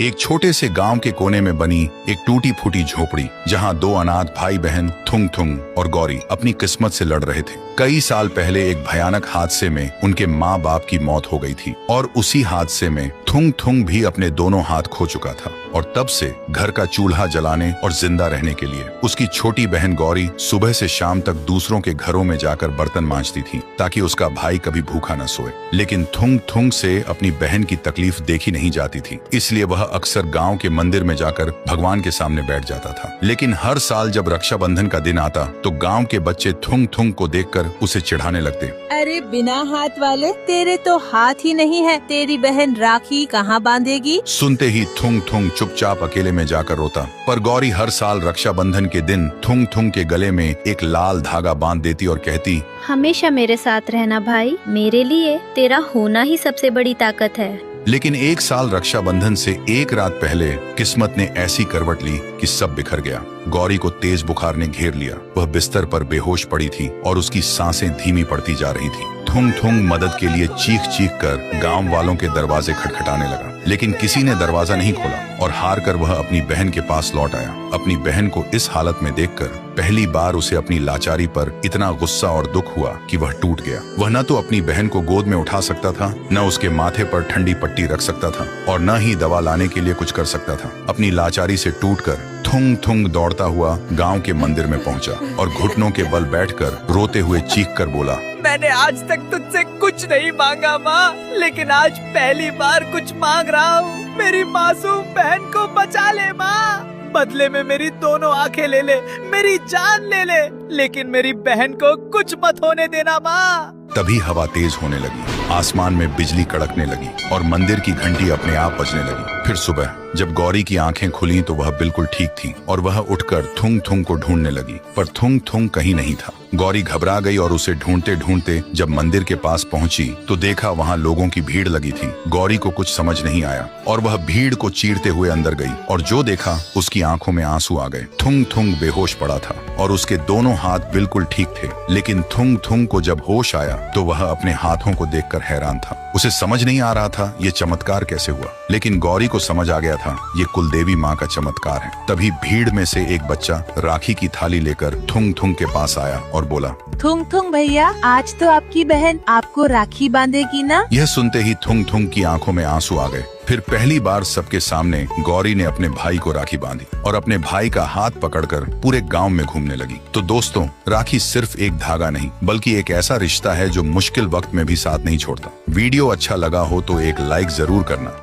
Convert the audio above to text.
एक छोटे से गांव के कोने में बनी एक टूटी फूटी झोपड़ी, जहां दो अनाथ भाई बहन थुंग थुंग और गौरी अपनी किस्मत से लड़ रहे थे। कई साल पहले एक भयानक हादसे में उनके माँ बाप की मौत हो गई थी और उसी हादसे में थुंग थुंग भी अपने दोनों हाथ खो चुका था। और तब से घर का चूल्हा जलाने और जिंदा रहने के लिए उसकी छोटी बहन गौरी सुबह से शाम तक दूसरों के घरों में जाकर बर्तन मांजती थी, ताकि उसका भाई कभी भूखा न सोए। लेकिन थुंग थुंग से अपनी बहन की तकलीफ देखी नहीं जाती थी, इसलिए वह अक्सर गांव के मंदिर में जाकर भगवान के सामने बैठ जाता था। लेकिन हर साल जब रक्षाबंधन का दिन आता तो गांव के बच्चे थुंग थुंग को देखकर उसे चिढ़ाने लगते। अरे बिना हाथ वाले, तेरे तो हाथ ही नहीं है, तेरी बहन राखी कहाँ बांधेगी? सुनते ही थुंग थुंग चुपचाप अकेले में जाकर रोता। पर गौरी हर साल रक्षाबंधन के दिन थुंग थुंग के गले में एक लाल धागा बांध देती और कहती, हमेशा मेरे साथ रहना भाई, मेरे लिए तेरा होना ही सबसे बड़ी ताकत है। लेकिन एक साल रक्षाबंधन से एक रात पहले किस्मत ने ऐसी करवट ली कि सब बिखर गया। गौरी को तेज बुखार ने घेर लिया। वह बिस्तर पर बेहोश पड़ी थी और उसकी सांसें धीमी पड़ती जा रही थी। थुंग थुंग मदद के लिए चीख चीख कर गांव वालों के दरवाजे खटखटाने लगा, लेकिन किसी ने दरवाजा नहीं खोला और हार कर वह अपनी बहन के पास लौट आया। अपनी बहन को इस हालत में देखकर पहली बार उसे अपनी लाचारी पर इतना गुस्सा और दुख हुआ कि वह टूट गया। वह न तो अपनी बहन को गोद में उठा सकता था, न उसके माथे पर ठंडी पट्टी रख सकता था और न ही दवा लाने के लिए कुछ कर सकता था। अपनी लाचारी से टूटकर थुंग थुंग दौड़ता हुआ गांव के मंदिर में पहुंचा और घुटनों के बल बैठकर रोते हुए चीख कर बोला, मैंने आज तक तुझसे कुछ नहीं मांगा माँ, लेकिन आज पहली बार कुछ मांग रहा हूँ। मेरी मासूम बहन को बचा ले माँ, बदले में मेरी दोनों आंखें ले ले, मेरी जान ले ले, लेकिन मेरी बहन को कुछ मत होने देना माँ। तभी हवा तेज होने लगी, आसमान में बिजली कड़कने लगी और मंदिर की घंटी अपने आप बजने लगी। फिर सुबह जब गौरी की आंखें खुली तो वह बिल्कुल ठीक थी और वह उठकर थुंग थुंग को ढूंढने लगी, पर थुंग थुंग कहीं नहीं था। गौरी घबरा गई और उसे ढूंढते ढूंढते जब मंदिर के पास पहुंची तो देखा वहां लोगों की भीड़ लगी थी। गौरी को कुछ समझ नहीं आया और वह भीड़ को चीरते हुए अंदर गई और जो देखा उसकी आंखों में आंसू आ गए। थुंग थुंग बेहोश पड़ा था और उसके दोनों हाथ बिल्कुल ठीक थे, लेकिन थुंग थुंग को जब होश आया तो वह अपने हाथों को देखकर हैरान था। उसे समझ नहीं आ रहा था ये चमत्कार कैसे हुआ, लेकिन गौरी को समझ आ गया था ये कुलदेवी माँ का चमत्कार है। तभी भीड़ में से एक बच्चा राखी की थाली लेकर थुंग थुंग के पास आया और बोला, थुंग थुंग भैया, आज तो आपकी बहन आपको राखी बांधेगी ना? यह सुनते ही थुंग थुंग की आंखों में आंसू आ गए। फिर पहली बार सबके सामने गौरी ने अपने भाई को राखी बांधी और अपने भाई का हाथ पकड़कर पूरे गांव में घूमने लगी। तो दोस्तों, राखी सिर्फ एक धागा नहीं बल्कि एक ऐसा रिश्ता है जो मुश्किल वक्त में भी साथ नहीं छोड़ता। वीडियो अच्छा लगा हो तो एक लाइक जरूर करना।